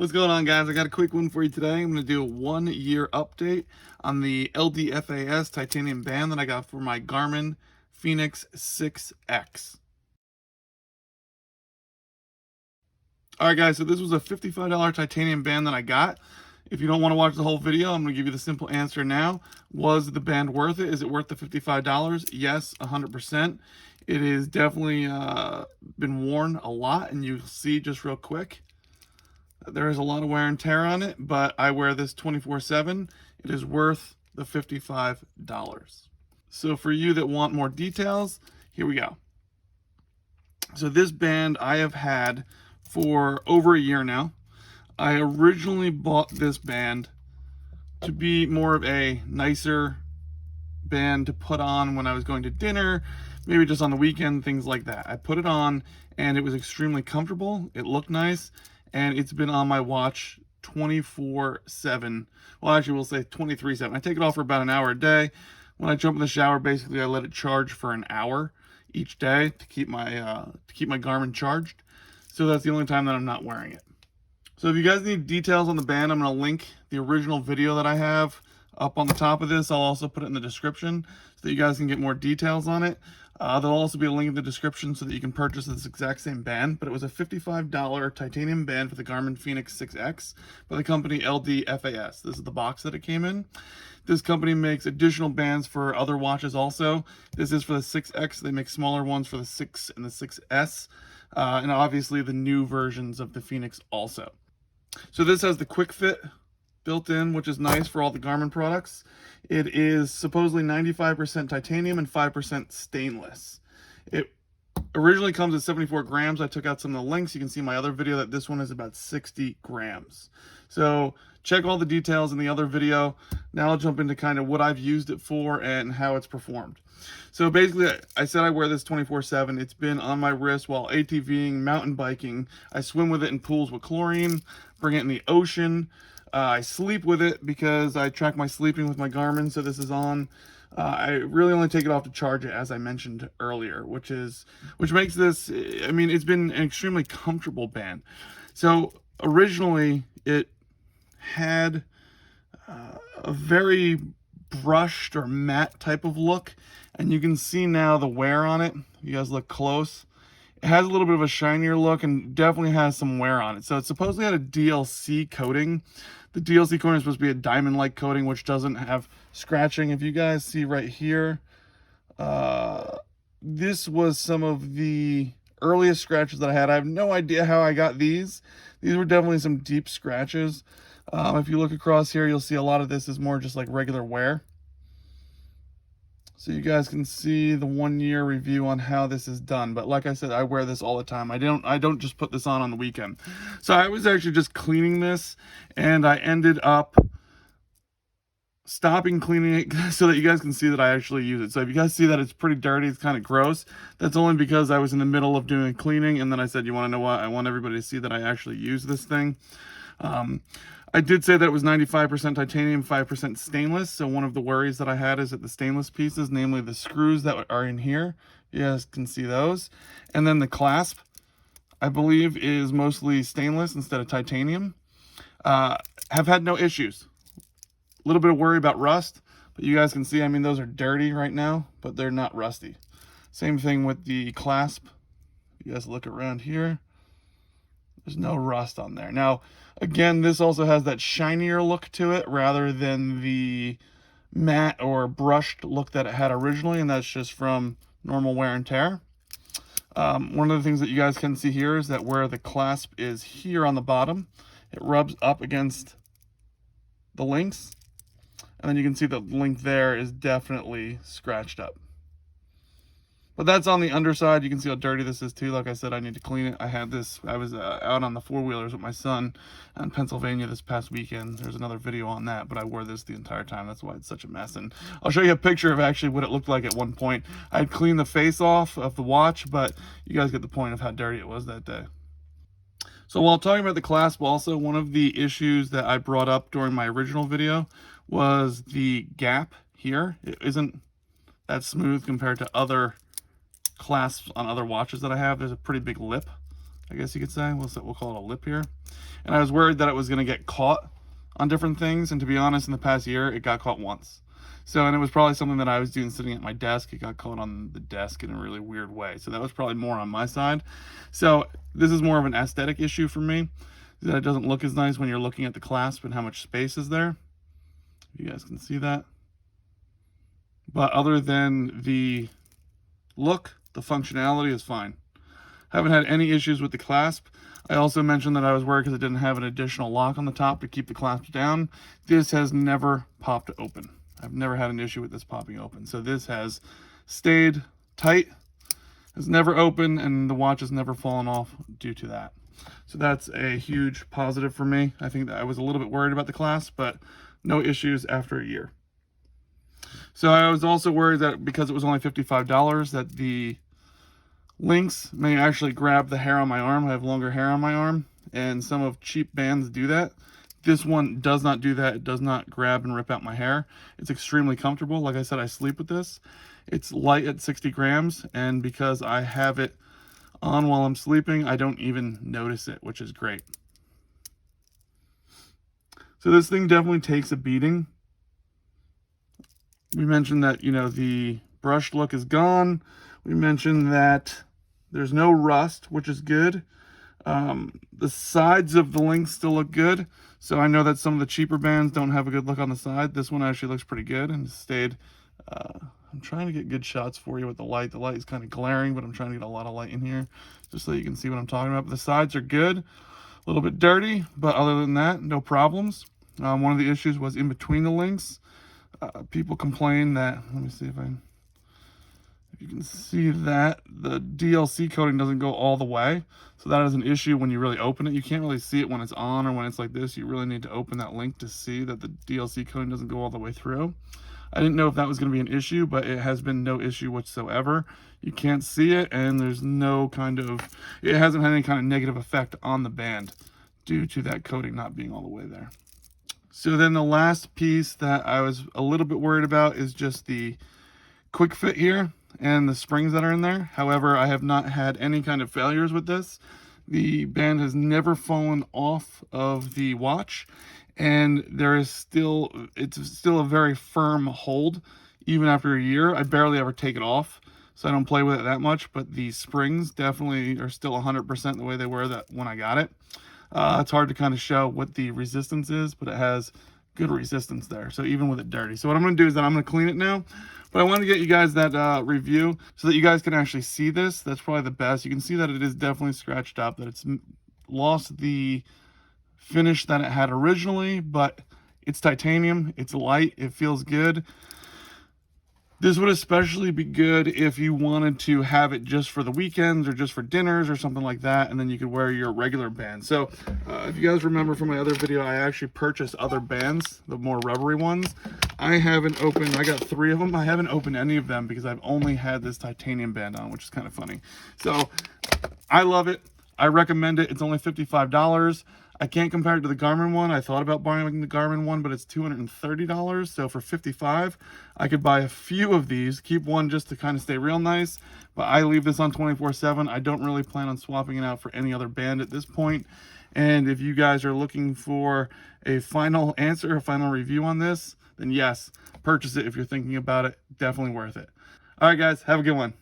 What's going on, guys? I got a quick one for you today. I'm going to do a 1-year update on the LDFAS titanium band that I got for my Garmin Fenix 6X. Alright guys, so this was a $55 titanium band that I got. If you don't want to watch the whole video, I'm going to give you the simple answer now. Was the band worth it? Is it worth the $55? Yes, 100%. It is definitely been worn a lot, and you'll see just real quick. There is a lot of wear and tear on it, but I wear this 24/7. It is worth the $55. So for you that want more details, here we go. So this band I have had for over a year now. I originally bought this band to be more of a nicer band to put on when I was going to dinner, maybe just on the weekend, things like that. I put it on and it was extremely comfortable. It looked nice, and it's been on my watch 24/7. Well, actually we'll say 23/7. I take it off for about an hour a day. When I jump in the shower, basically I let it charge for an hour each day to keep my Garmin charged. So that's the only time that I'm not wearing it. So if you guys need details on the band, I'm going to link the original video that I have up on the top of this. I'll also put it in the description so that you guys can get more details on it. There'll also be a link in the description so that you can purchase this exact same band, but it was a $55 titanium band for the Garmin Fenix 6X by the company LDFAS. This is the box that it came in. This company makes additional bands for other watches also. This is for the 6X. They make smaller ones for the 6 and the 6S, and obviously the new versions of the Fenix also. So this has the quick fit built in, which is nice for all the Garmin products. It is supposedly 95% titanium and 5% stainless. It originally comes at 74 grams. I took out some of the links. You can see my other video that this one is about 60 grams. So check all the details in the other video. Now I'll jump into kind of what I've used it for and how it's performed. So basically, I said I wear this 24/7. It's been on my wrist while ATVing, mountain biking. I swim with it in pools with chlorine, bring it in the ocean. I sleep with it because I track my sleeping with my Garmin, so this is on. I really only take it off to charge it, as I mentioned earlier, which makes this, I mean, it's been an extremely comfortable band. So originally it had a very brushed or matte type of look, and you can see now the wear on it. If you guys look close, it has a little bit of a shinier look and definitely has some wear on it. So it supposedly had a DLC coating. The DLC coating is supposed to be a diamond-like coating, which doesn't have scratching. If you guys see right here, this was some of the earliest scratches that I had. I have no idea how I got these. These were definitely some deep scratches. If you look across here, you'll see a lot of this is more just like regular wear. So you guys can see the 1-year review on how this is done. But like I said, I wear this all the time. I don't just put this on the weekend. So I was actually just cleaning this, and I ended up stopping cleaning it so that you guys can see that I actually use it. So if you guys see that it's pretty dirty, it's kind of gross, that's only because I was in the middle of doing cleaning, and then I said, you want to know what? I want everybody to see that I actually use this thing. I did say that it was 95% titanium, 5% stainless. So one of the worries that I had is that the stainless pieces, namely the screws that are in here, you guys can see those. And then the clasp, I believe, is mostly stainless instead of titanium. Have had no issues. A little bit of worry about rust, but you guys can see, I mean, those are dirty right now, but they're not rusty. Same thing with the clasp. You guys look around here. There's no rust on there. Now, again, this also has that shinier look to it rather than the matte or brushed look that it had originally, and that's just from normal wear and tear. One of the things that you guys can see here is that where the clasp is here on the bottom, it rubs up against the links, and then you can see the link there is definitely scratched up. But that's on the underside. You can see how dirty this is too. Like I said, I need to clean it. I had this, I was out on the 4-wheelers with my son in Pennsylvania this past weekend. There's another video on that, but I wore this the entire time. That's why it's such a mess. And I'll show you a picture of actually what it looked like at one point. I'd cleaned the face off of the watch, but you guys get the point of how dirty it was that day. So while talking about the clasp also, one of the issues that I brought up during my original video was the gap here. It isn't that smooth compared to other clasps on other watches that I have. There's a pretty big lip, I guess you could say. We'll call it a lip here. And I was worried that it was going to get caught on different things. And to be honest, in the past year, it got caught once. So, and it was probably something that I was doing sitting at my desk. It got caught on the desk in a really weird way. So that was probably more on my side. So this is more of an aesthetic issue for me, that it doesn't look as nice when you're looking at the clasp and how much space is there. You guys can see that. But other than the look, the functionality is fine. Haven't had any issues with the clasp. I also mentioned that I was worried because it didn't have an additional lock on the top to keep the clasp down. This has never popped open. I've never had an issue with this popping open. So this has stayed tight, has never opened, and the watch has never fallen off due to that. So that's a huge positive for me. I think that I was a little bit worried about the clasp, but no issues after a year. So I was also worried that because it was only $55, that the links may actually grab the hair on my arm. I have longer hair on my arm, and some of cheap bands do that. This one does not do that. It does not grab and rip out my hair. It's extremely comfortable. Like I said, I sleep with this. It's light at 60 grams, and because I have it on while I'm sleeping, I don't even notice it, which is great. So this thing definitely takes a beating. We mentioned that, you know, the brushed look is gone. We mentioned that there's no rust, which is good. The sides of the links still look good. So I know that some of the cheaper bands don't have a good look on the side. This one actually looks pretty good and stayed. I'm trying to get good shots for you with the light. The light is kind of glaring, but I'm trying to get a lot of light in here just so you can see what I'm talking about. But the sides are good. A little bit dirty, but other than that, no problems. One of the issues was in between the links. People complain that, let me see if you can see that the DLC coating doesn't go all the way. So that is an issue when you really open it. You can't really see it when it's on or when it's like this. You really need to open that link to see that the DLC coating doesn't go all the way through. I didn't know if that was going to be an issue, but it has been no issue whatsoever. You can't see it, and there's no kind of, it hasn't had any kind of negative effect on the band due to that coating not being all the way there. So then the last piece that I was a little bit worried about is just the quick fit here and the springs that are in there. However, I have not had any kind of failures with this. The band has never fallen off of the watch, and it's still a very firm hold even after a year. I barely ever take it off, so I don't play with it that much, but the springs definitely are still 100% the way they were when I got it. It's hard to kind of show what the resistance is, but it has good resistance there. So even with it dirty. So what I'm going to do is that I'm going to clean it now. But I wanted to get you guys that review so that you guys can actually see this. That's probably the best. You can see that it is definitely scratched up, that it's lost the finish that it had originally, but it's titanium. It's light. It feels good. This would especially be good if you wanted to have it just for the weekends or just for dinners or something like that, and then you could wear your regular band. So if you guys remember from my other video, I actually purchased other bands, the more rubbery ones. I got 3 of them. I haven't opened any of them because I've only had this titanium band on, which is kind of funny. So I love it. I recommend it. It's only $55. I can't compare it to the Garmin one. I thought about buying the Garmin one, but it's $230. So for $55, I could buy a few of these, keep one just to kind of stay real nice. But I leave this on 24/7. I don't really plan on swapping it out for any other band at this point. And if you guys are looking for a final answer, a final review on this, then yes, purchase it if you're thinking about it. Definitely worth it. All right, guys, have a good one.